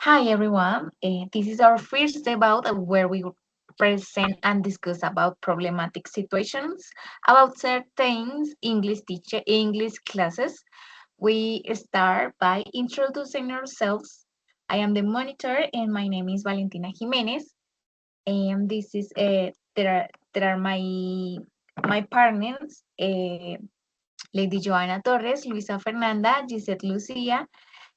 Hi everyone. This is our first debate where we present and discuss about problematic situations about certain English classes. We start by introducing ourselves. I am the monitor and my name is Valentina Jimenez. And this is there are my partners, Lady Joana Torres, Luisa Fernanda, Gisette Lucia,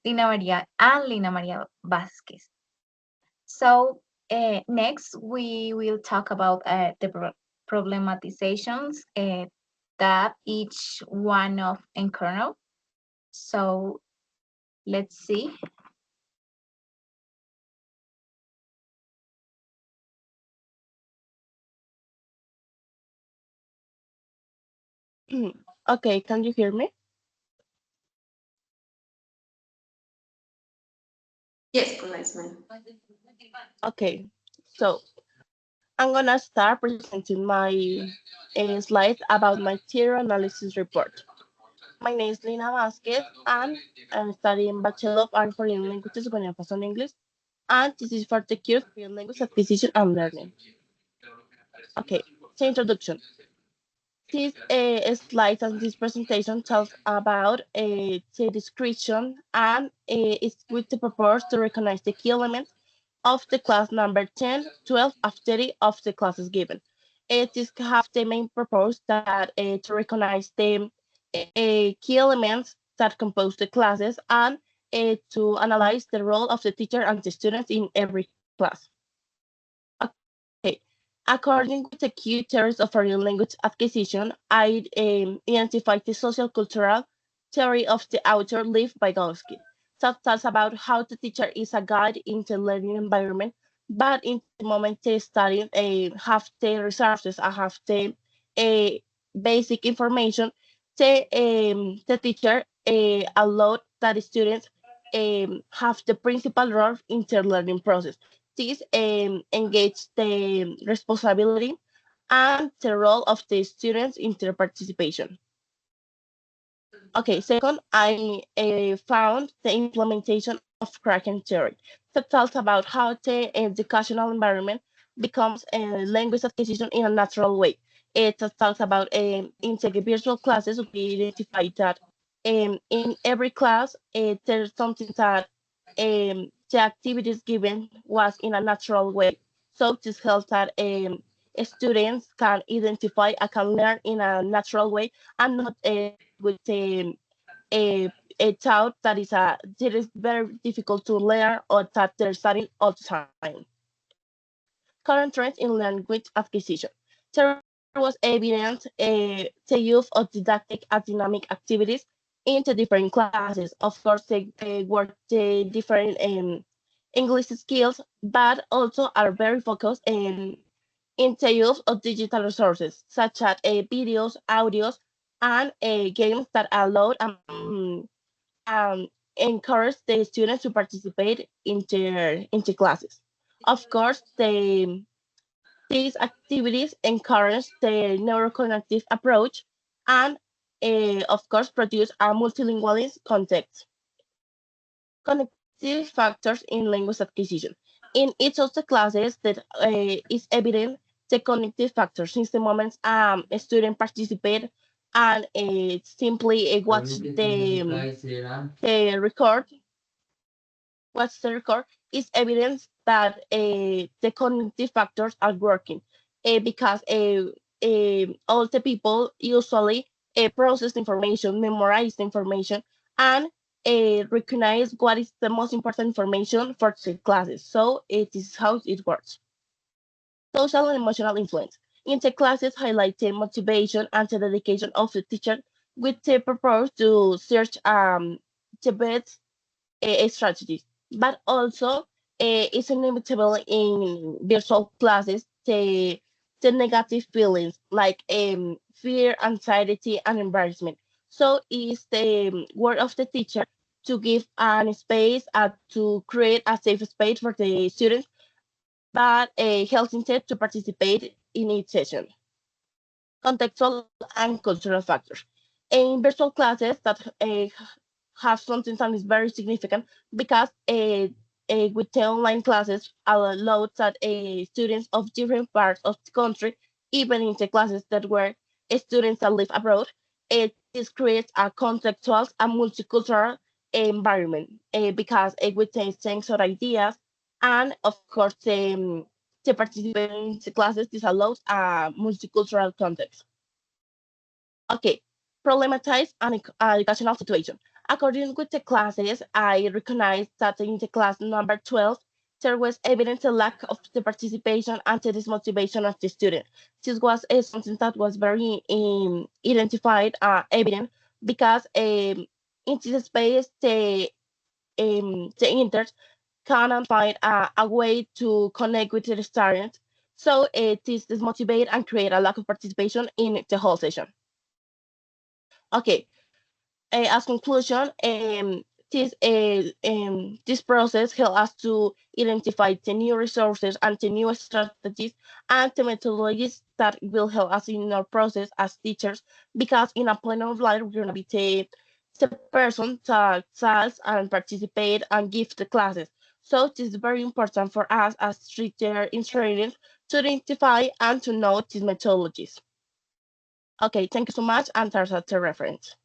Lina Maria Vasquez. So next, we will talk about the problematizations that each one of encounter. So let's see. Okay, can you hear me? Yes, policeman. Okay, so I'm gonna start presenting my slides about my theory analysis report. My name is Lina Vasquez, and I'm studying Bachelor of Arts for Foreign Languages with emphasis on English, and this is for the cure foreign language acquisition and learning. Okay, so introduction. This slide and this presentation tells about the description and it's with the purpose to recognize the key elements of the class number 10, 12, and 30 of the classes given. It is have the main purpose that to recognize the key elements that compose the classes and to analyze the role of the teacher and the students in every class. Okay, according with the key theories of foreign language acquisition, I identified the social cultural theory of the author Lev Vygotsky. That talks about how the teacher is a guide in the learning environment, but in the moment they study have the resources, I have the uh, basic information, the teacher allowed that the students have the principal role in their learning process. This engage the responsibility and the role of the students in their participation. Okay, second, I found the implementation of Kraken theory that talks about how the educational environment becomes a language acquisition in a natural way. It talks about in the virtual classes, we identify that in every class, there's something that the activities given was in a natural way. So this helps that students can identify and can learn in a natural way and not with a thought that that is very difficult to learn or that they're studying all the time. Current trends in language acquisition. There was evidence the use of didactic and dynamic activities in the different classes. Of course, they work the different English skills, but also are very focused in the use of digital resources such as videos, audios, and games that allow um, encourage the students to participate in the classes. Of course, these activities encourage the neurocognitive approach and, of course, produce a multilingual context. Connective factors in language acquisition. In each of the classes that is evident the cognitive factors since the moment a student participate and simply watch the record what's the record is evidence that the cognitive factors are working because all the people usually process information, memorize the information, and recognize what is the most important information for the classes. So it is how it works. Social and emotional influence. In the classes, highlight the motivation and the dedication of the teacher with the purpose to search the best strategies, but also it's inevitable in virtual classes the negative feelings like fear, anxiety, and embarrassment. So it's the word of the teacher to give an space to create a safe space for the students, but helping them to participate in each session. Contextual and cultural factors. In virtual classes that have something that is very significant because with the online classes allowed that students of different parts of the country, even in the classes that were students that live abroad, this creates a contextual and multicultural environment because with the sense of ideas and of course the participation in the classes, this allows a multicultural context. Okay, problematize an educational situation. According with the classes, I recognize that in the class number 12, there was evident a lack of the participation and the dismotivation of the student. This was something that was very identified, evident, because in this space, the interns cannot find a way to connect with the students. So it is dismotivate and create a lack of participation in the whole session. Okay, as conclusion, this process helps us to identify the new resources and the new strategies and the methodologies that will help us in our process as teachers. Because in a point of life, we're gonna be the person that sells and participate and give the classes. So it is very important for us as teacher instructors to identify and to know these methodologies. Okay, thank you so much, and there's a reference.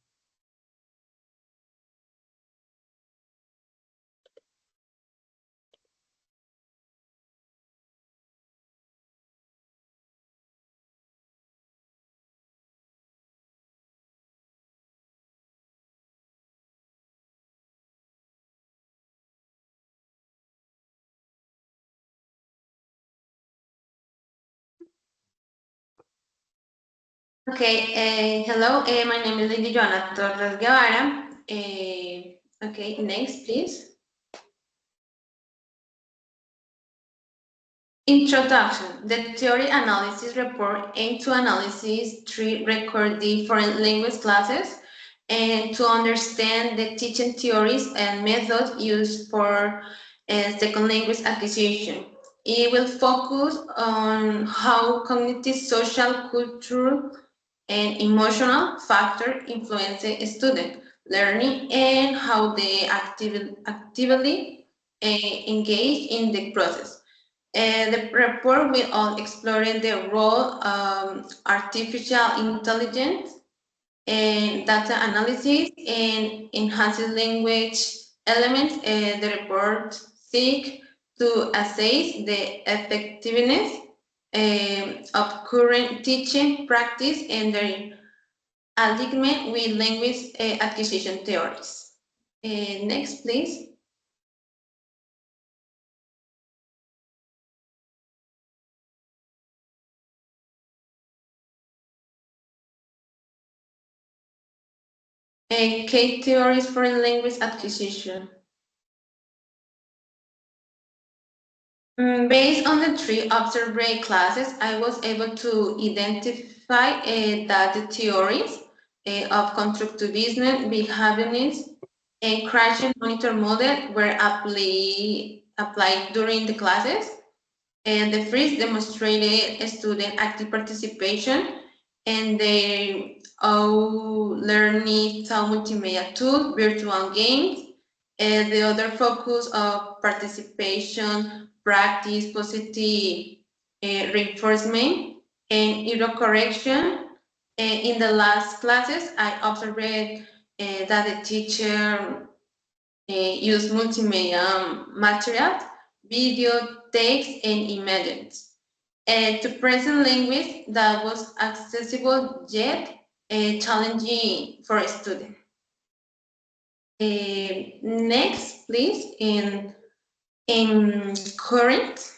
Okay, hello, my name is Lady Joana Torres Guevara. Okay, next, please. Introduction. The theory analysis report aims to analyze three record different language classes and to understand the teaching theories and methods used for second language acquisition. It will focus on how cognitive, social, cultural, and emotional factors influence student learning and how they actively engage in the process. The report will all explore the role artificial intelligence and data analysis and enhanced language elements. The report seek to assess the effectiveness of current teaching practice and their alignment with language acquisition theories. Next, please. K theories for language acquisition. Based on the three observed classes, I was able to identify that the theories of constructivism, behaviorist, and crash and monitor model were applied during the classes. And the first demonstrated student active participation and they all learning some multimedia tools, virtual games, and the other focus of participation, practice, positive reinforcement, and error correction. In the last classes, I observed that the teacher used multimedia materials, video, text, and images to present language that was accessible yet challenging for a student. Next, please, in current.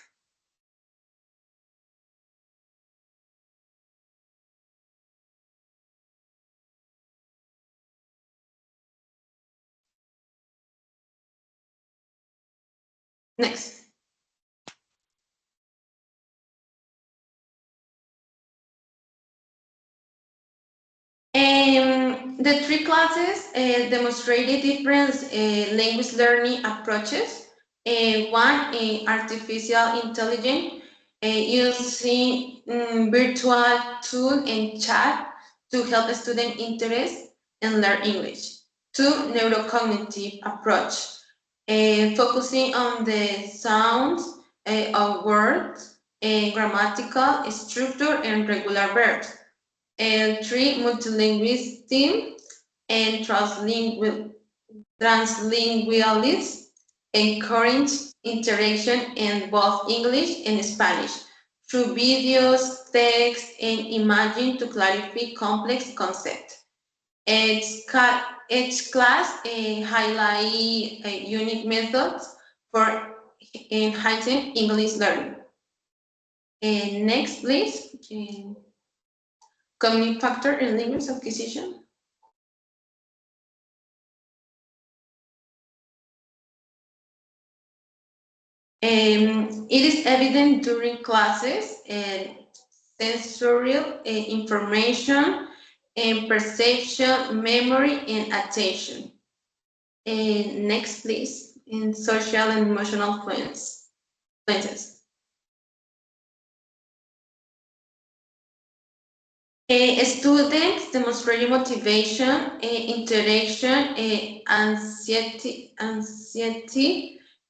Next. The three classes demonstrated different language learning approaches. One, artificial intelligence, using virtual tool and chat to help a student interest and learn English. Two, neurocognitive approach, focusing on the sounds of words, grammatical structure, and regular verbs. And three, multilingualism and translingualism encourage interaction in both English and Spanish through videos, text, and imaging to clarify complex concepts. Each class highlight unique methods for enhancing English learning. Next, please. Cognitive factor and language acquisition. It is evident during classes and sensorial information and perception, memory, and attention. Next, please, in social and emotional influences. Students demonstrate motivation, interaction, anxiety,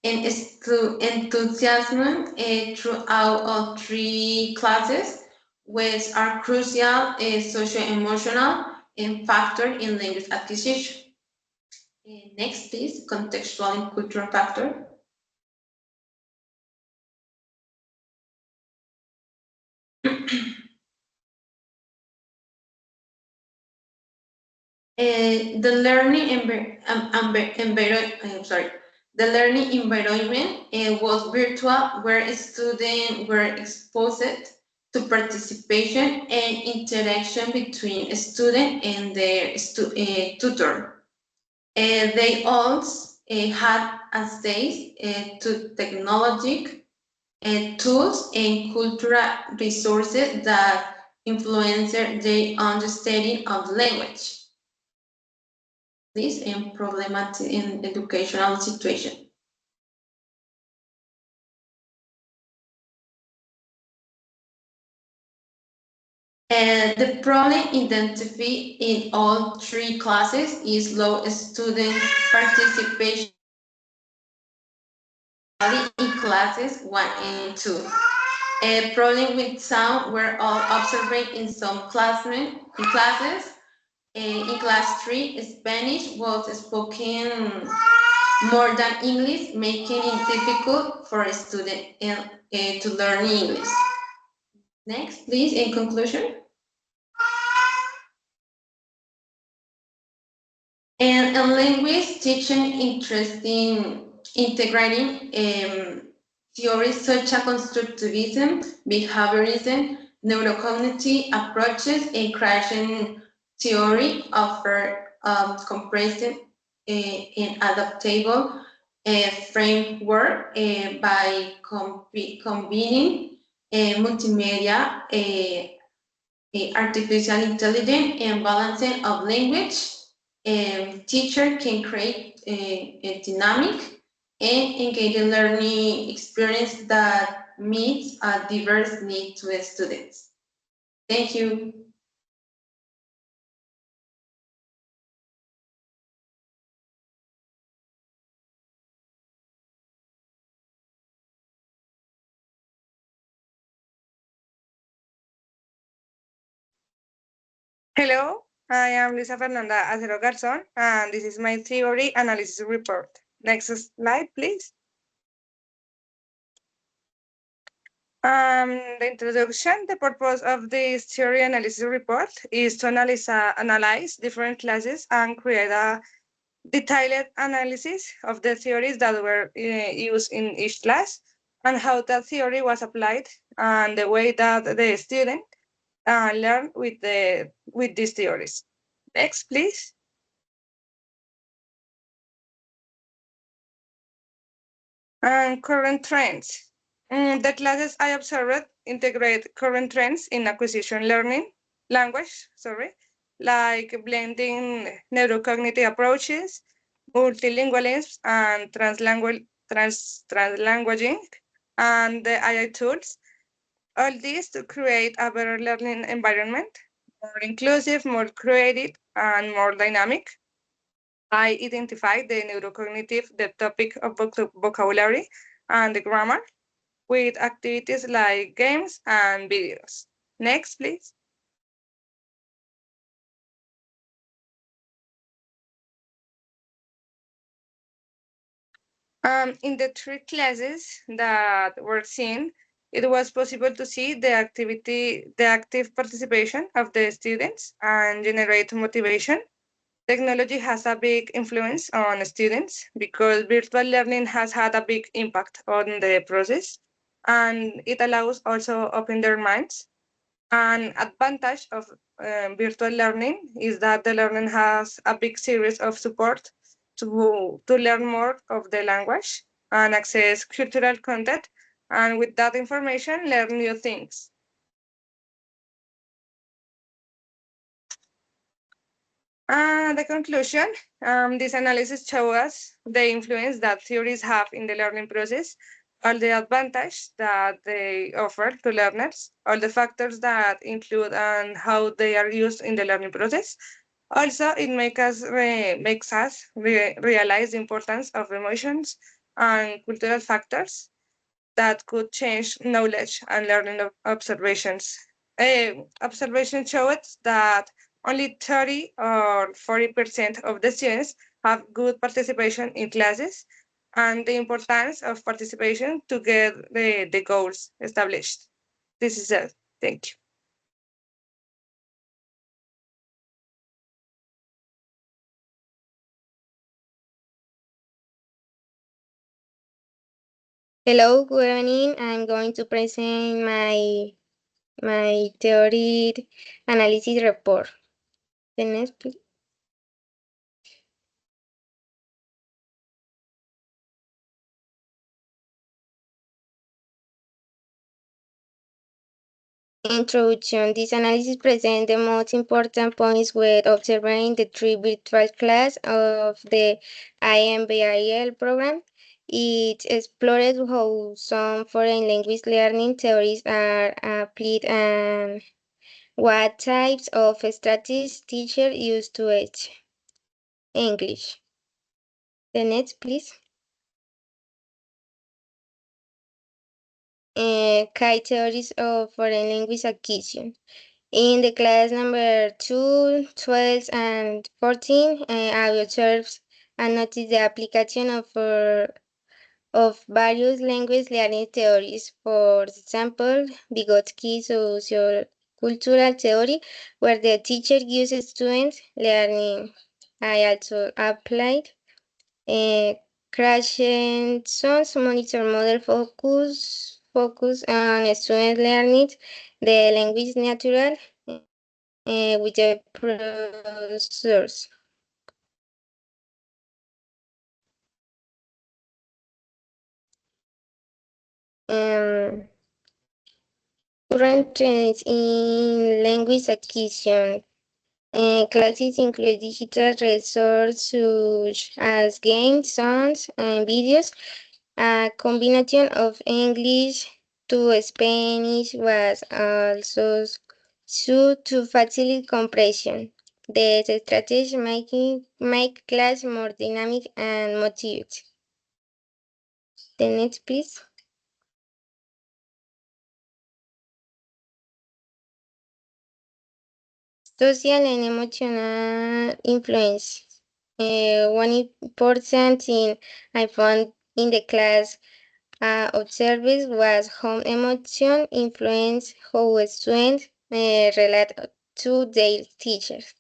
and enthusiasm throughout all three classes, which are crucial socio-emotional and factor in language acquisition. Next, please, contextual and cultural factor. The learning the learning environment was virtual, where students were exposed to participation and interaction between a student and their tutor. They also had access to technological tools and cultural resources that influenced their understanding of language. This in problematic in educational situation. And the problem identified in all three classes is low student participation in classes 1 and 2. A problem with sound were all observed in some classes. In class 3, Spanish was spoken more than English, making it difficult for a student to learn English. Next, please, in conclusion. And language teaching interest in integrating theories such as constructivism, behaviorism, neurocognitive approaches, and creation theory offer compressed and adaptable framework by combining multimedia, artificial intelligence, and balancing of language. Teacher can create a dynamic and engaging learning experience that meets a diverse need to students. Thank you. Hello, I am Luisa Fernanda Acero Garzón, and this is my theory analysis report. Next slide, please. The introduction, the purpose of this theory analysis report is to analyze different classes and create a detailed analysis of the theories that were used in each class and how that theory was applied and the way that the student learn with these theories. Next, please. And current trends. The classes I observed integrate current trends in acquisition language, like blending neurocognitive approaches, multilingualism, and translanguaging, and the AI tools. All these to create a better learning environment, more inclusive, more creative, and more dynamic. I identified the neurocognitive, the topic of vocabulary and the grammar with activities like games and videos. Next, please. In the three classes that were seen, it was possible to see the active participation of the students and generate motivation. Technology has a big influence on students because virtual learning has had a big impact on the process and it allows also open their minds. An advantage of virtual learning is that the learning has a big series of support to learn more of the language and access cultural content, and with that information, learn new things. The conclusion, this analysis shows us the influence that theories have in the learning process, all the advantage that they offer to learners, all the factors that include and how they are used in the learning process. Also, it makes us realize the importance of emotions and cultural factors that could change knowledge and learning observations. Observations showed that only 30 or 40% of the students have good participation in classes and the importance of participation to get the goals established. This is it. Thank you. Hello, good evening. I'm going to present my theory analysis report. The next, please. Introduction. This analysis presents the most important points when observing the three virtual class of the IMBIL program. It explored how some foreign language learning theories are applied and what types of strategies teachers use to teach English. The next, please. Key theories of foreign language acquisition. In the class number 2, 12, and 14, I observed and noticed the application of various language learning theories. For example, Vygotsky sociocultural theory, where the teacher uses students learning. I also applied uh, Crashenson's monitor model focus on student learning the language natural with the professors. Um, Current trends in language acquisition. Classes include digital resources such as games, songs, and videos. A combination of English to Spanish was also used to facilitate compression. The strategy make class more dynamic and motivated. The next, please. Social and emotional influence. One important thing I found in the class observed was how emotion influence how students relate to their teachers.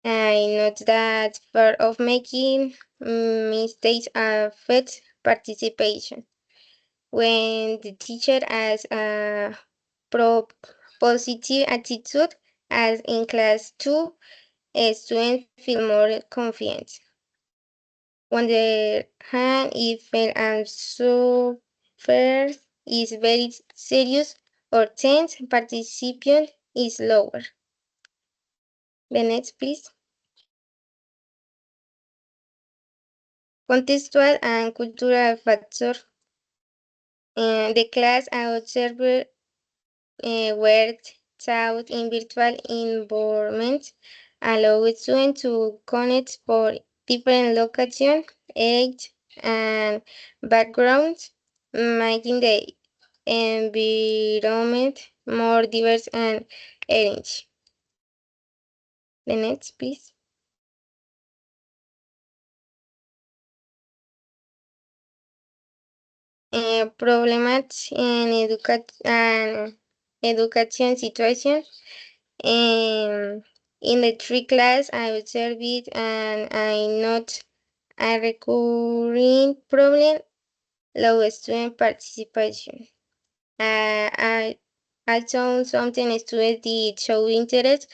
I note that fear of making mistakes affects participation. When the teacher has a positive attitude, as in class 2, students feel more confident. On the hand, if an answer is very serious or tense, participation is lower. The next, please. Contextual and cultural factor. The class I observed were taught in virtual environments, allowing students to connect for different location, age, and backgrounds, making the environment more diverse and enriched. The next, please. Problems in education situation. Um, in the three class, I observed it and I note a recurring problem, low student participation. I saw something students did show interest.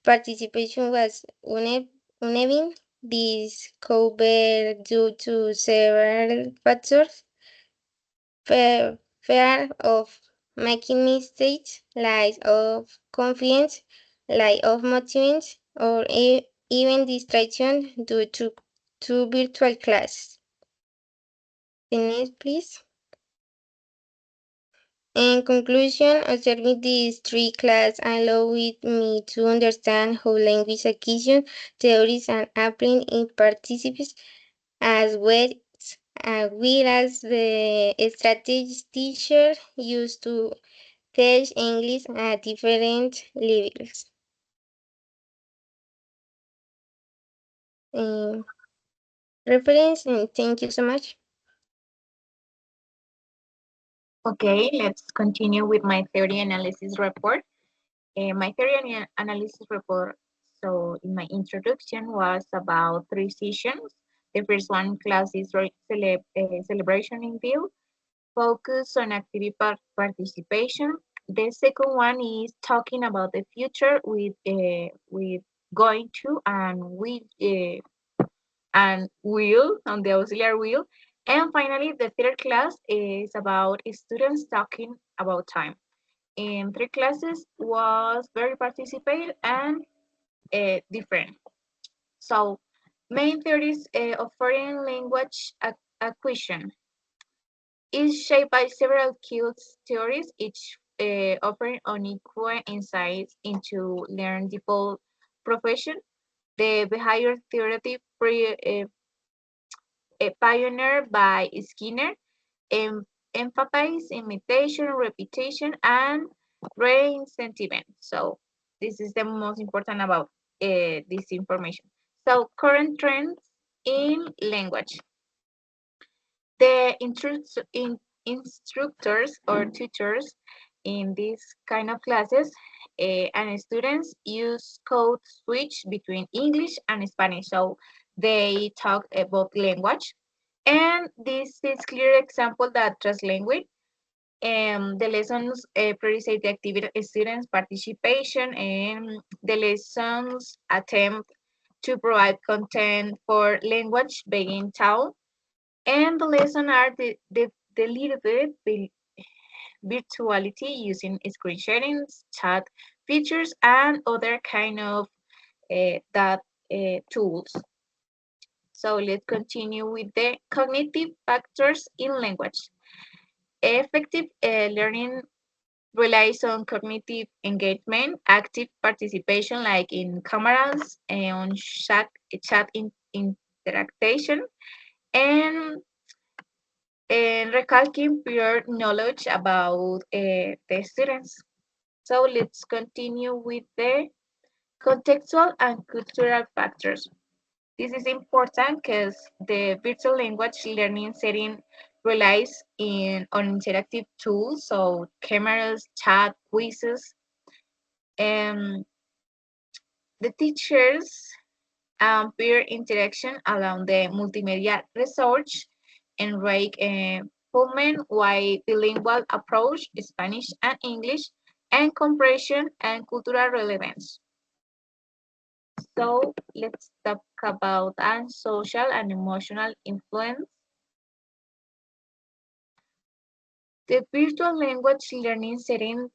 Participation was uneven. This covered due to several factors. Fear of making mistakes, lack of confidence, lack of motivation, or even distraction due to virtual classes. The next, please. In conclusion, observing these three classes allowed me to understand how language acquisition theories and applying in participants as well as the strategies teachers use to teach English at different levels. Um, Reference and thank you so much. Okay, let's continue with my theory analysis report. My theory analysis report, so in my introduction was about three sessions. The first one class is celebration in view, focus on active participation. The second one is talking about the future with going to and with and will on the auxiliary will. And finally, the third class is about students talking about time. In three classes was very participated and different. So main theories of foreign language acquisition is shaped by several key theories, each offering unequal insights into learn default profession. The behavior theory pioneered by Skinner emphasize imitation, repetition, and reinstatement. So this is the most important about this information. So current trends in language. The instructors or tutors in this kind of classes and students use code switch between English and Spanish. So they talk about language. And this is clear example that trust language. The lessons prioritize the activity students' participation, and the lessons attempt to provide content for language being taught, and the lesson are delivered virtuality using screen sharing, chat features, and other kind of that tools. So let's continue with the cognitive factors in language. Effective learning relies on cognitive engagement, active participation, like in cameras, on chat interaction, and recalking prior knowledge about the students. So let's continue with the contextual and cultural factors. This is important because the virtual language learning setting relies on interactive tools, so cameras, chat, quizzes, and the teachers peer interaction along the multimedia research and Rake Pullman, why bilingual approach, Spanish and English, and compression and cultural relevance. So let's talk about social and emotional influence. The virtual language learning setting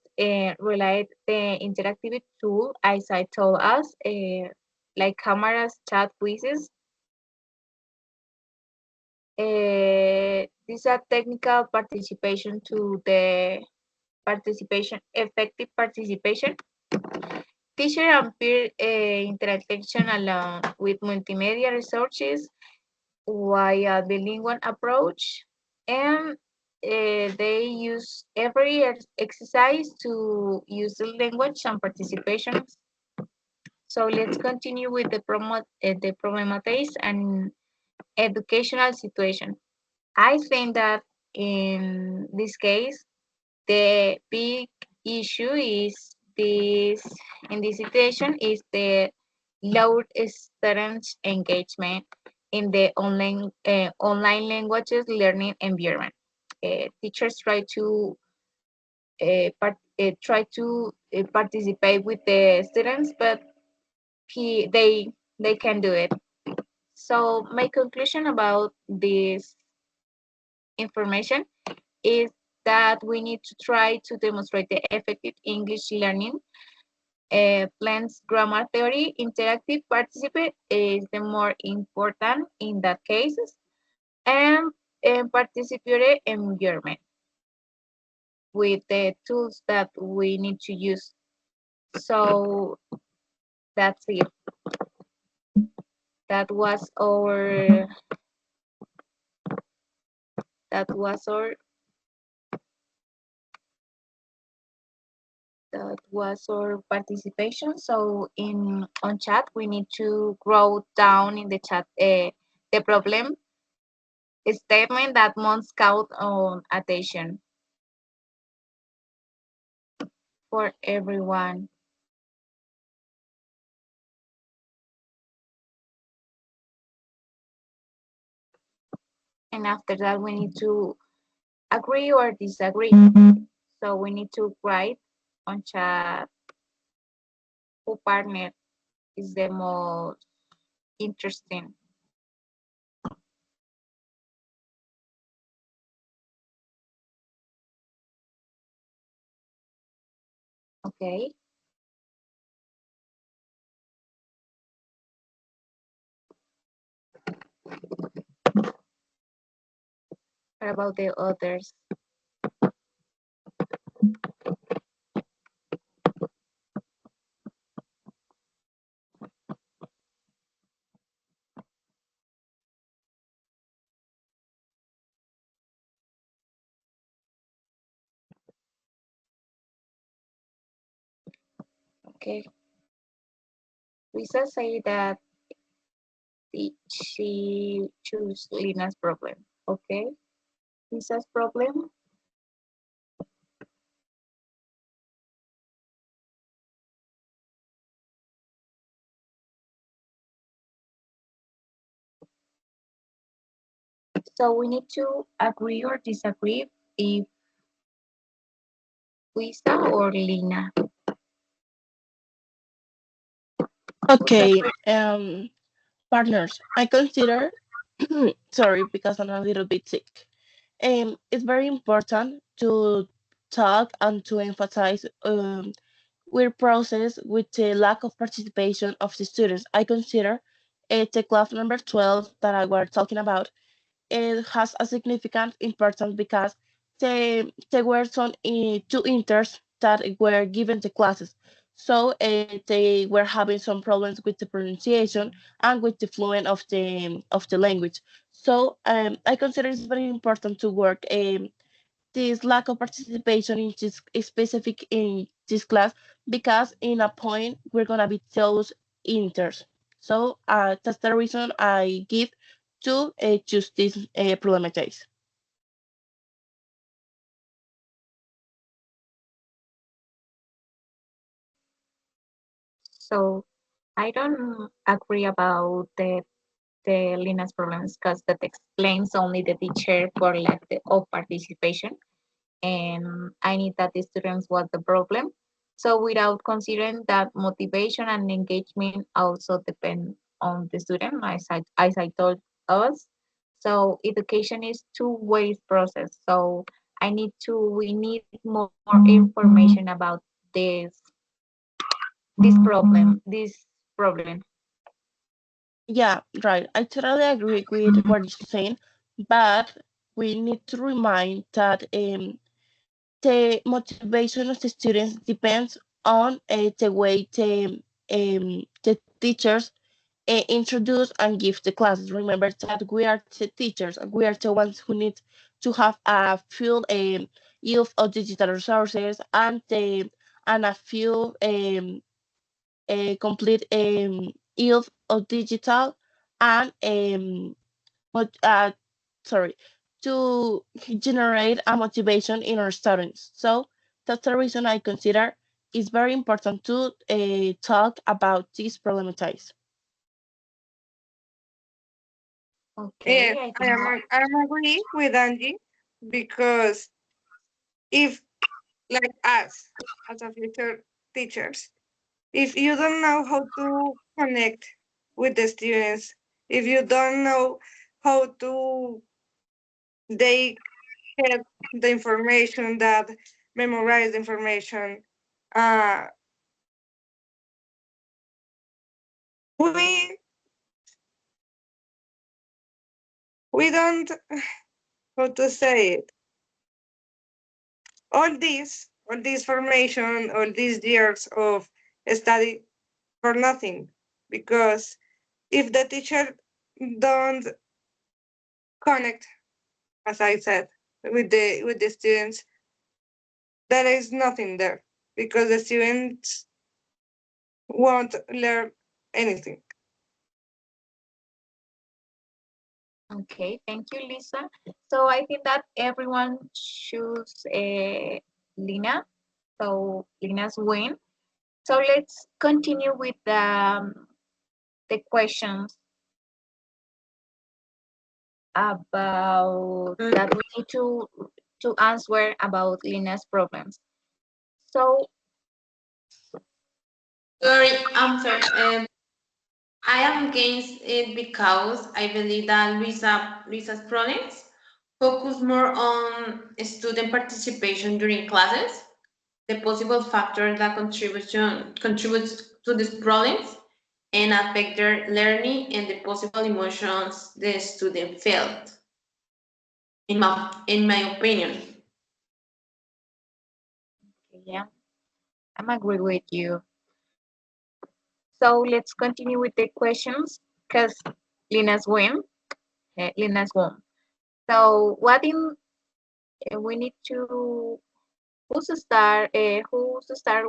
relate the interactive tool, as I told us, like cameras, chat quizzes. These are technical participation to the effective participation. Teacher and peer interaction along with multimedia resources via bilingual approach, and they use every exercise to use the language and participation. So let's continue with the problematics and educational situation. I think that in this case, the big issue is this in this situation is the low students engagement in the online languages learning environment. Teachers try to participate with the students, but he, they can do it. So my conclusion about this information is that we need to try to demonstrate the effective English learning. Plans grammar theory, interactive participate is the more important in that cases, and participatory environment with the tools that we need to use. So that's it. That was our that was our that was our participation. So in on chat, we need to write down in the chat the problem statement that must count on attention for everyone. And after that, we need to agree or disagree. So we need to write on chat who partner is the most interesting. Okay. What about the others? Okay. Lisa say that she choose Lina's problem. Okay. Lisa's problem. So we need to agree or disagree if Lisa or Lina. Who's the Okay, first? partners, I consider, sorry, because I'm a little bit sick. It's very important to talk and to emphasize with process with the lack of participation of the students. I consider the class number 12 that I were talking about, it has a significant importance because there were some two inters that were given the classes. So they were having some problems with the pronunciation and with the fluent of the language. So I consider it's very important to work this lack of participation in this specific in this class because in a point we're gonna be those inters. So that's the reason I give to choose this problematize. So I don't agree about the Lina's problems because that explains only the teacher for lack of participation, and I need that the students was the problem. So without considering that motivation and engagement also depend on the student, as I told us. So education is two-way process. So we need more information about this this problem. Yeah, right. I totally agree with what you're saying, but we need to remind that the motivation of the students depends on the way the teachers introduce and give the classes. Remember that we are the teachers and we are the ones who need to have a full use of digital resources and a few a complete use of digital and mot- uh, sorry to generate a motivation in our students. So that's the reason I consider it's very important to talk about this problematize. Yes, Okay, I think that. I am agree with Angie because if like us as a future teachers, if you don't know how to connect with the students, if you don't know how to they get the information that memorize the information, uh, we we don't how to say it. All this formation, all these years of study for nothing, because if the teacher don't connect, as I said, with the students, there is nothing there because the students won't learn anything. Okay, thank you, Lisa. So I think that everyone choose Lina. So Lina's win. So let's continue with the questions about Mm, that we need to answer about Lina's problems. So sorry, I'm sorry. I am against it because I believe that Luisa's problems focus more on student participation during classes, the possible factors that contributes to these problems and affect their learning and the possible emotions the student felt. In my opinion. yeah, I'm agree with you. So let's continue with the questions because Lina's win. Lina's won. So what in we need to who's to start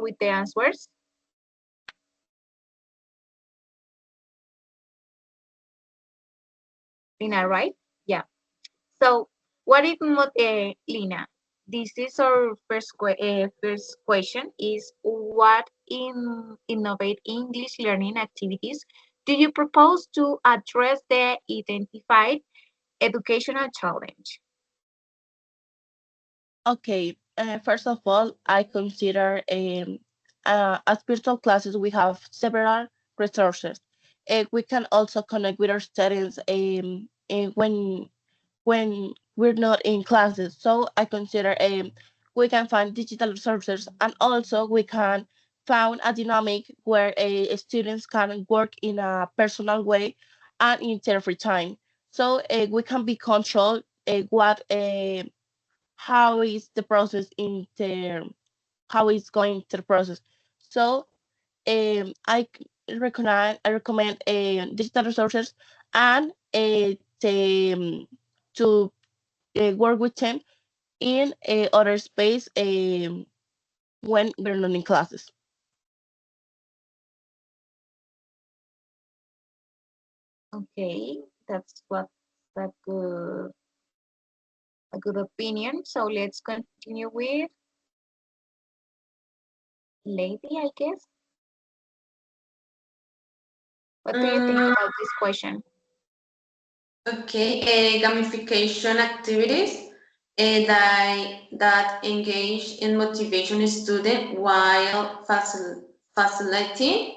with the answers? Lina, right? Yeah. So what if Lina? This is our first question is what in innovate English learning activities do you propose to address the identified educational challenge? Okay, first of all, I consider as virtual classes we have several resources. We can also connect with our students when we're not in classes. So I consider we can find digital resources and also we can find a dynamic where students can work in a personal way and in their free time. So we can be control what how is the process in the how is going to the process. So I recommend digital resources and to work with them in other space when we're not in classes. Okay, that's what a good opinion. So let's continue with Lady, I guess. What do you think Mm, about this question? okay, gamification activities that engage in motivation student while facilitating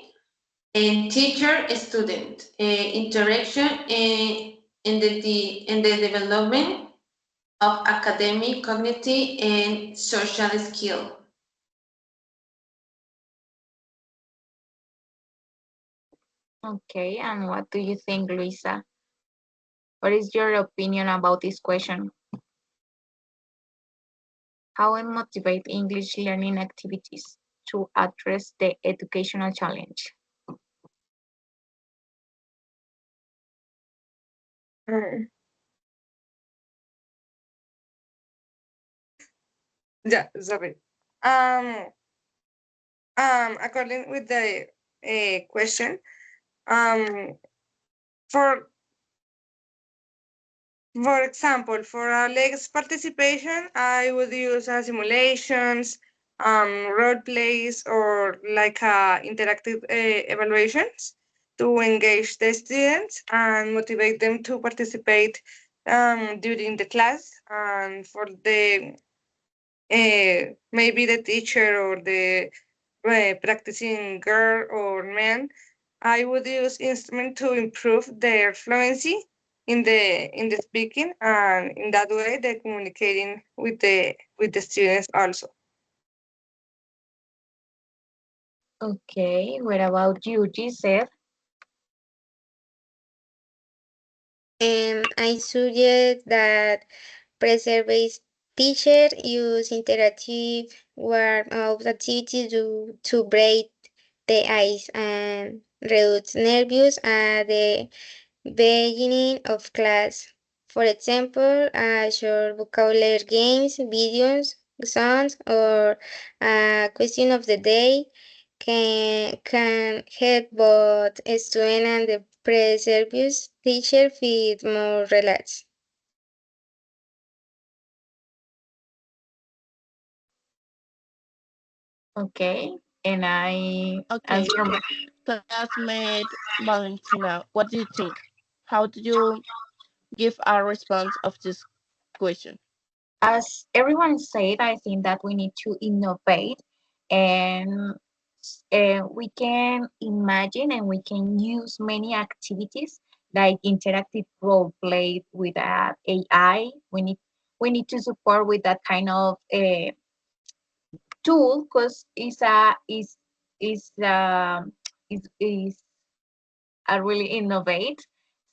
and teacher-student interaction in the development of academic, cognitive, and social skill. Okay, and what do you think, Luisa? What is your opinion about this question? How and motivate English learning activities? to address the educational challenge? Mm, yeah, sorry. Um, According with the question, um, for For example, for a legs participation, I would use simulations, role plays, or like interactive evaluations to engage the students and motivate them to participate during the class. And for the maybe the teacher or the practicing girl or man, I would use instrument to improve their fluency in the speaking, and in that way they're communicating with the students also. Okay, what about you, Giselle? I suggest that preserve teacher use interactive warm-up activities to break the ice and reduce nervous at the beginning of class. For example, short vocabulary games, videos, songs, or a question of the day can help both student and the previous teacher feel more relaxed. Okay, and I Okay, answer classmate Valentina, what do you think? How do you give a response of this question? as everyone said, I think that we need to innovate and we can imagine and we can use many activities like interactive role play with AI. We need to support with that kind of tool because is a really innovate.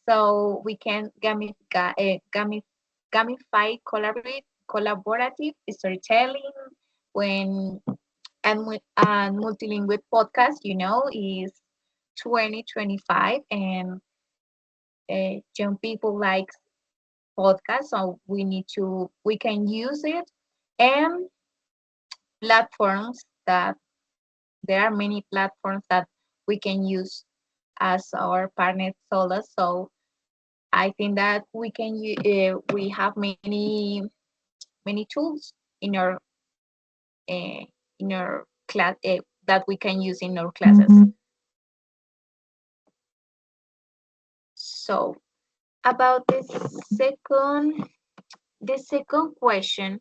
So we can gamify collaborative storytelling when and multilingual podcast, is 2025 and young people like podcasts, so we can use it and platforms that there are many platforms that we can use as our partners told us. So I think that we have many tools uh, in our class that we can use in our classes. So about the second question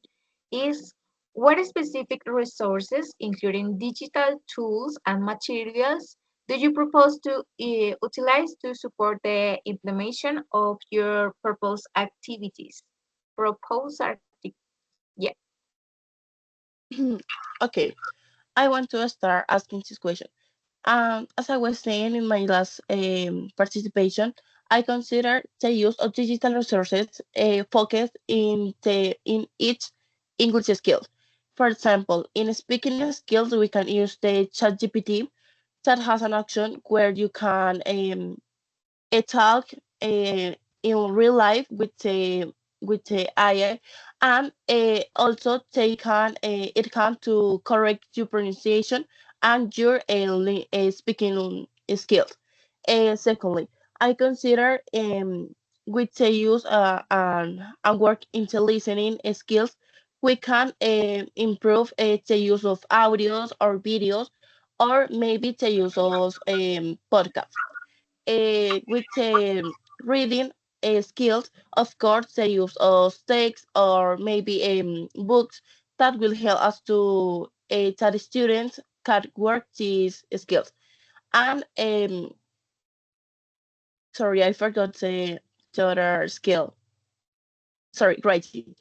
is what specific resources, including digital tools and materials, do you propose to utilize to support the implementation of your proposed activities? Propose yeah. Okay, I want to start asking this question. As I was saying in my last participation, I consider the use of digital resources focused in each English skill. For example, in speaking skills, we can use the ChatGPT that has an option where you can a talk in real life with the AI, and also they can it can to correct your pronunciation and your speaking skills. Secondly, I consider with the use and work into listening skills, we can improve the use of audios or videos, or maybe the use of podcasts with reading skills, of course, the use of text or maybe books that will help us to that students can work these skills. And sorry, I forgot the other skill. Sorry, writing.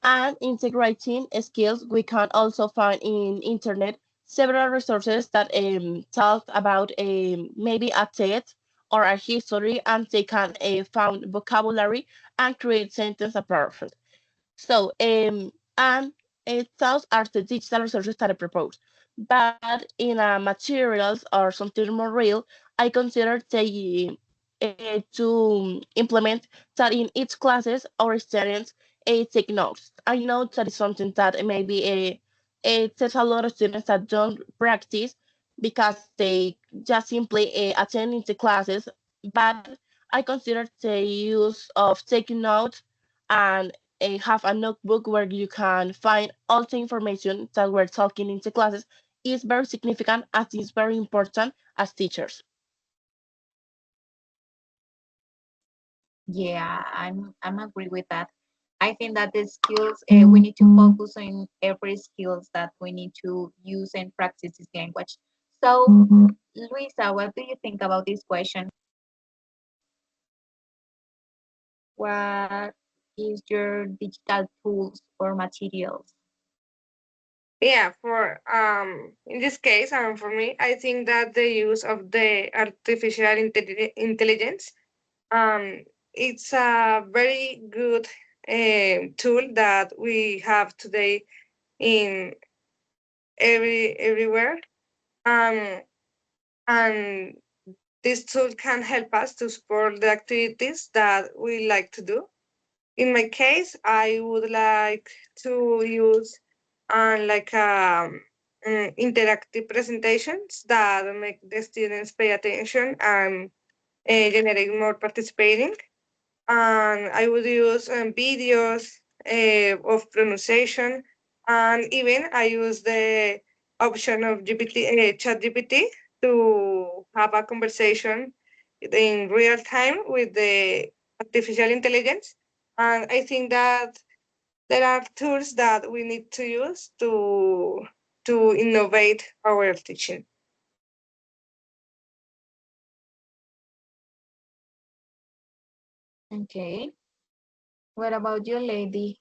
And integrating skills, we can also find in internet several resources that talk about maybe a text or a history, and they can found vocabulary and create sentence apart. So and those are the digital resources that I propose. But in materials or something more real, I consider they to implement that in each classes our students take notes. I know that is something that maybe there's a lot of students that don't practice because they just simply attend the classes. But I consider the use of taking notes and have a notebook where you can find all the information that we're talking in the classes is very significant as it's very important as teachers. Yeah, I'm agree with that. I think that the skills we need to focus on every skills that we need to use and practice this language. So, Luisa, what do you think about this question? What is your digital tools or materials? Yeah, for in this case, for me, I think that the use of the artificial intelligence, um, it's a very good tool that we have today in everywhere. Um, and this tool can help us to support the activities that we like to do. In my case, I would like to use like interactive presentations that make the students pay attention and generate more participating. And I would use videos of pronunciation, and even I use the option of Chat GPT to have a conversation in real time with the artificial intelligence. And I think that there are tools that we need to use to innovate our teaching. Okay. What about you, lady?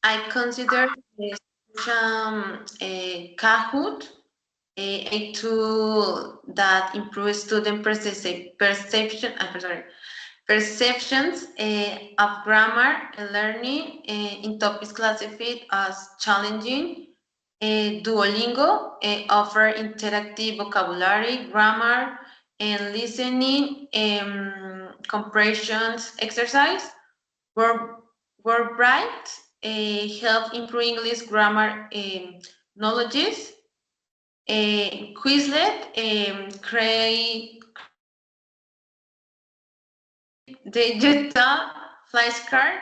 I consider this a Kahoot a tool that improves student perception. I'm sorry, perceptions of grammar and learning in topics classified as challenging. Duolingo offer interactive vocabulary, grammar, and listening comprehensions exercise. Word, Wordbright help improve English grammar knowledges. Quizlet create digital flashcard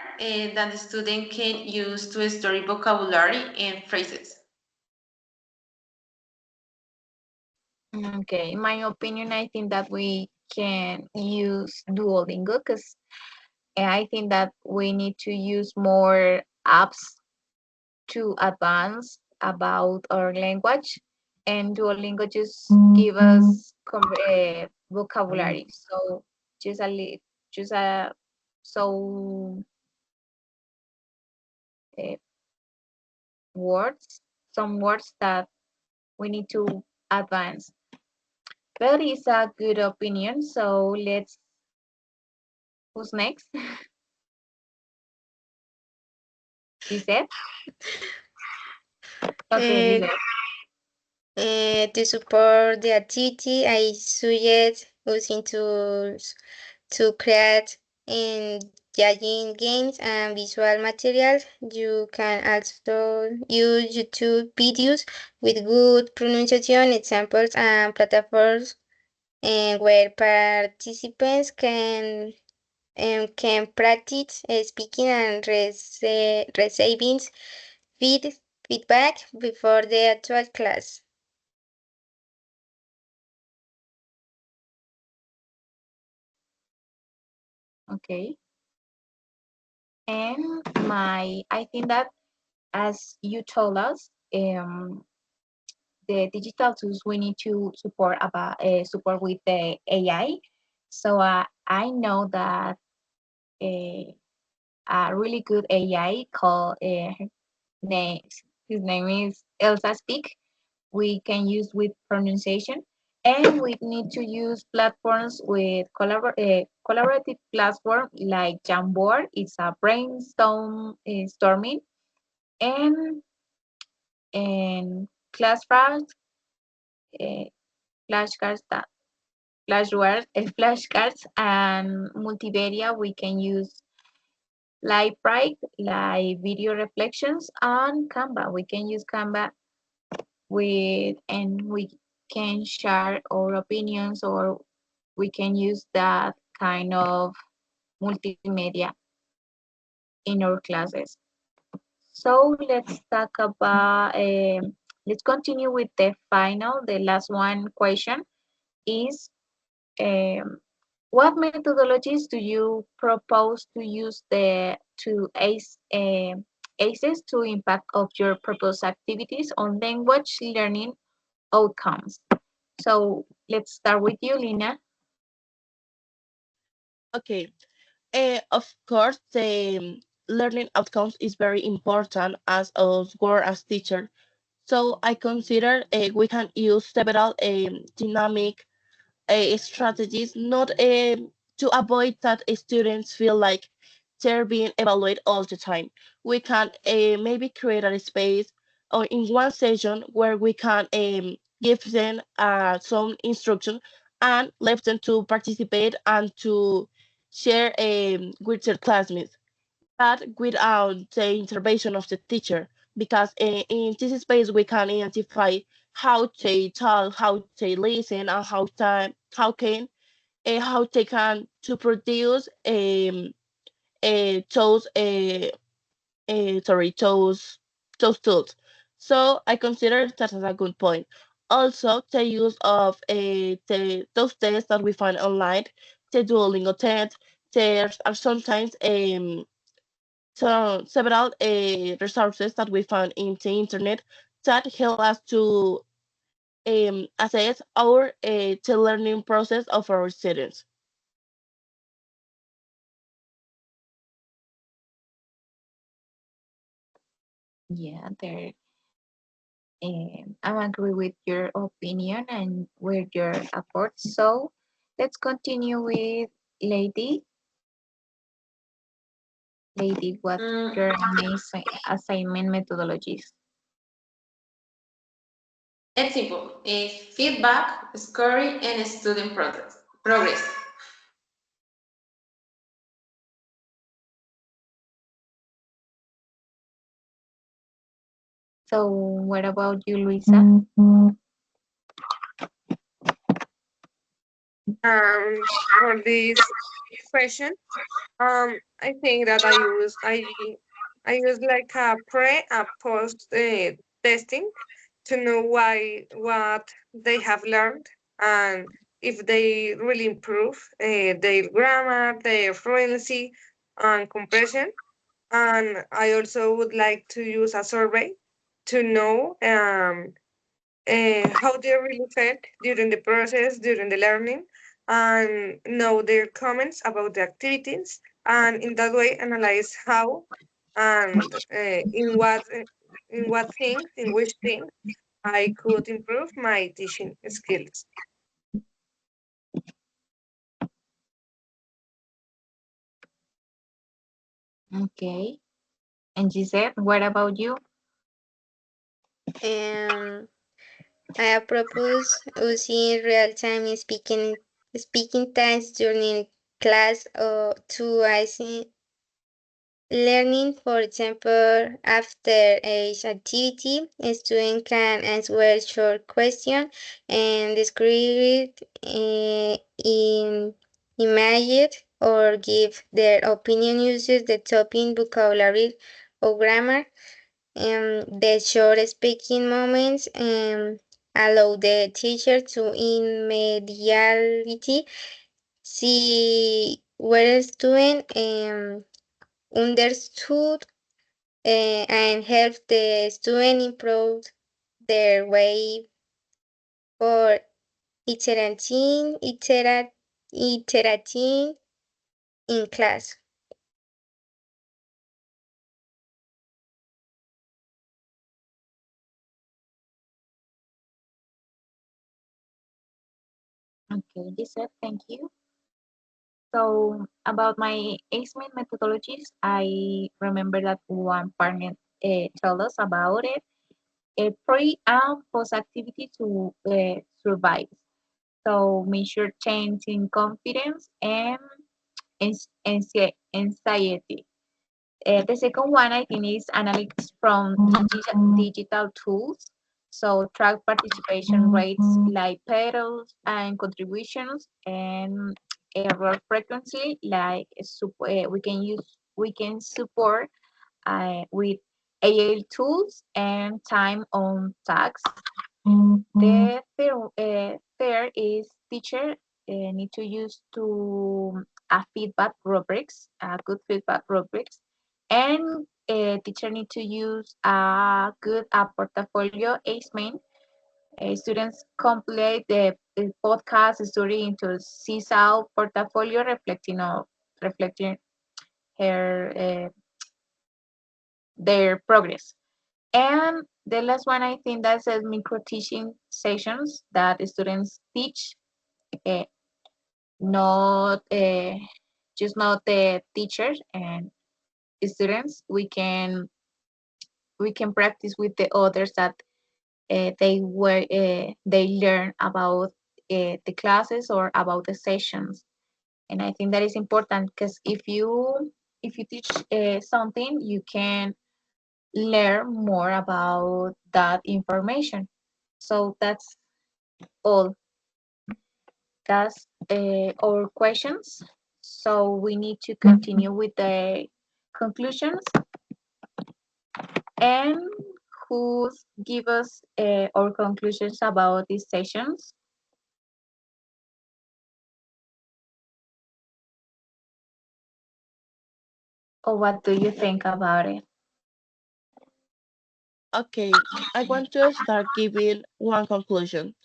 that the student can use to store vocabulary and phrases. Okay, in my opinion, I think that we can use Duolingo because I think that we need to use more apps to advance about our language, and Duolingo just give us vocabulary. So just a just a so uh, words, some words that we need to advance. But it's a good opinion. So let's. Who's next? Lisette? Okay, Uh, Lisette. to support the activity, I suggest using tools to create engaging games and visual materials. You can also use YouTube videos with good pronunciation examples and platforms where participants can practice speaking and receiving feed, feedback before the actual class. Okay. And I think that as you told us, the digital tools we need to support with the AI. So I know that a, a really good AI called name his name is Elsa Speak. We can use with pronunciation, and we need to use platforms with collaborative platform like Jamboard. It's a brainstorming, and and classrooms, uh, flashcards, flashcards, and multimedia. We can use Librite, like video reflections, and Canva. We can use Canva and we can share our opinions, or we can use that kind of multimedia in our classes. So let's continue with the last one question is, um, what methodologies do you propose to use to ACEs to impact of your proposed activities on language learning outcomes? So let's start with you, Lina. Okay. Of course, the learning outcomes is very important as us work as teacher. So I consider we can use several dynamic strategies, not to avoid that students feel like they're being evaluated all the time. We can maybe create a space or in one session where we can give them some instruction and let them to participate and to share with their classmates, but without the intervention of the teacher, because in this space we can identify how they talk, how they listen, and how they can to produce those those tools. So I consider that as a good point. Also, the use of those tests that we find online, the Duolingo test, there are sometimes several resources that we found in the internet that help us to assess the learning process of our students. Yeah, I'm agree with your opinion and with your efforts. So let's continue with Lady. Lady, what Mm, your assignment methodologies? it's simple. It's feedback, scoring, and student progress. So what about you, Luisa? For this question, I think that I use like a pre and post testing to know why what they have learned and if they really improve their grammar, their fluency, and compression. And I also would like to use a survey to know how they really felt during the process, during the learning, and know their comments about the activities, and in that way analyze how and in what things, in which things I could improve my teaching skills. Okay. And Gisette, what about you? Um, I propose using real-time speaking times during class or to learning. For example, after each activity, a student can answer short question and describe it in image or give their opinion uses the topic, vocabulary, or grammar. The short speaking moments allow the teacher to immediately see where a student understood and help the student improve their way for iterating in class. Okay, Gisette, thank you. So about my ACEMate methodologies, I remember that one partner tell us about it. Pre and post activity to survive. So measure change in confidence and anxiety. The second one I think is analytics from digital tools. So track participation rates like pedals and contributions and error frequency like we can support with AI tools and time on task. The third is teacher need to use to a feedback rubrics, a good feedback rubrics, and teacher need to use a good portfolio ACE. Students complete the podcast story into CSAL portfolio reflecting her their progress. And the last one, I think that's a micro teaching sessions that students teach, uh, not just not the teachers and students. We can practice with the others that they learn about the classes or about the sessions. And I think that is important because if you teach something, you can learn more about that information. So that's all. That's our questions. So we need to continue with the conclusions and who give us our conclusions about these sessions. Or what do you think about it? Okay, I want to start giving one conclusion.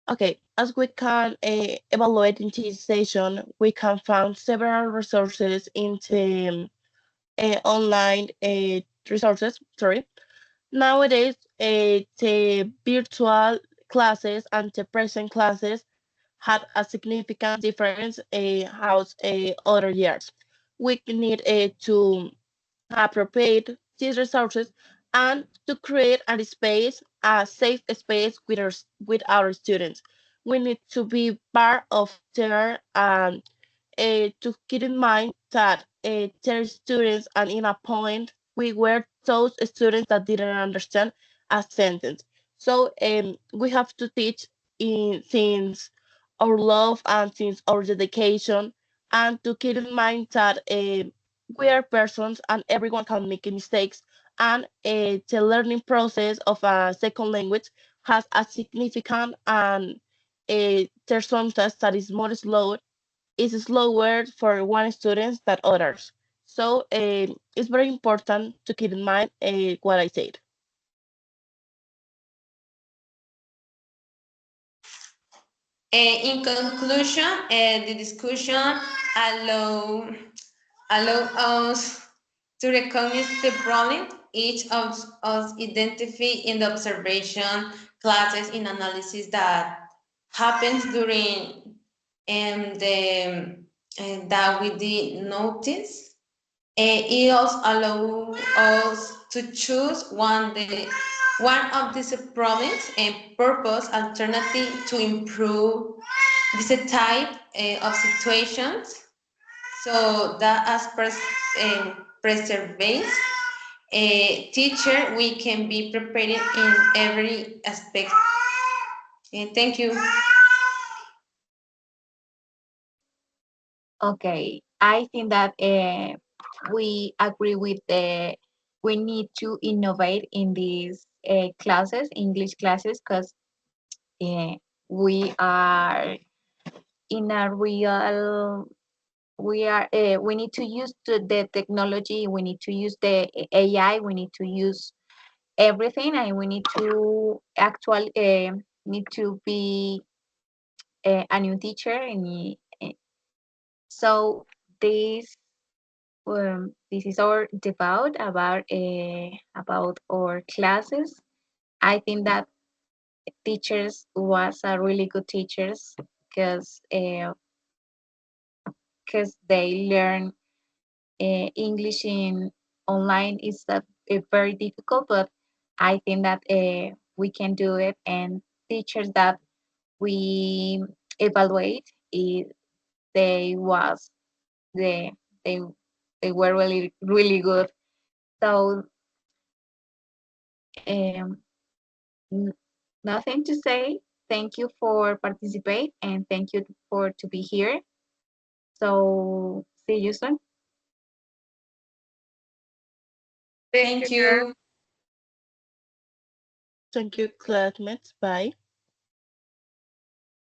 Okay, as we can evaluate in this session, we can find several resources in the online resources. Sorry, nowadays the virtual classes and the present classes had a significant difference house other years. We need to appropriate these resources and to create a safe space with our students. We need to be part of their to keep in mind that there are students and in a point we were those students that didn't understand a sentence. So we have to teach since our love and since our dedication and to keep in mind that we are persons and everyone can make mistakes and the learning process of a second language has a significant and there's sometimes that is more slow is slower for one student than others. So it's very important to keep in mind what I said. In conclusion, the discussion allow allow us to recognize the problem each of us identify in the observation classes in analysis that happens during the that we did notice. It also allows us to choose one of these problems and purpose alternative to improve this type of situations so that as preserves a teacher, we can be prepared in every aspect. Thank you. Okay, I think that we agree with the we need to innovate in these classes, English classes, because uh, we are in a real we need to use the technology, we need to use the AI, we need to use everything, and we need to actually need to be a new teacher. So this this is our debate about our classes. I think that teachers was a really good teachers because they learn English in online is very difficult, but I think that we can do it. And teachers that we evaluate, they was the they they were really good. So um, n- nothing to say. Thank you for participate and thank you for to be here. So see you soon. Thank Thank you. you. Thank you, classmates. Bye.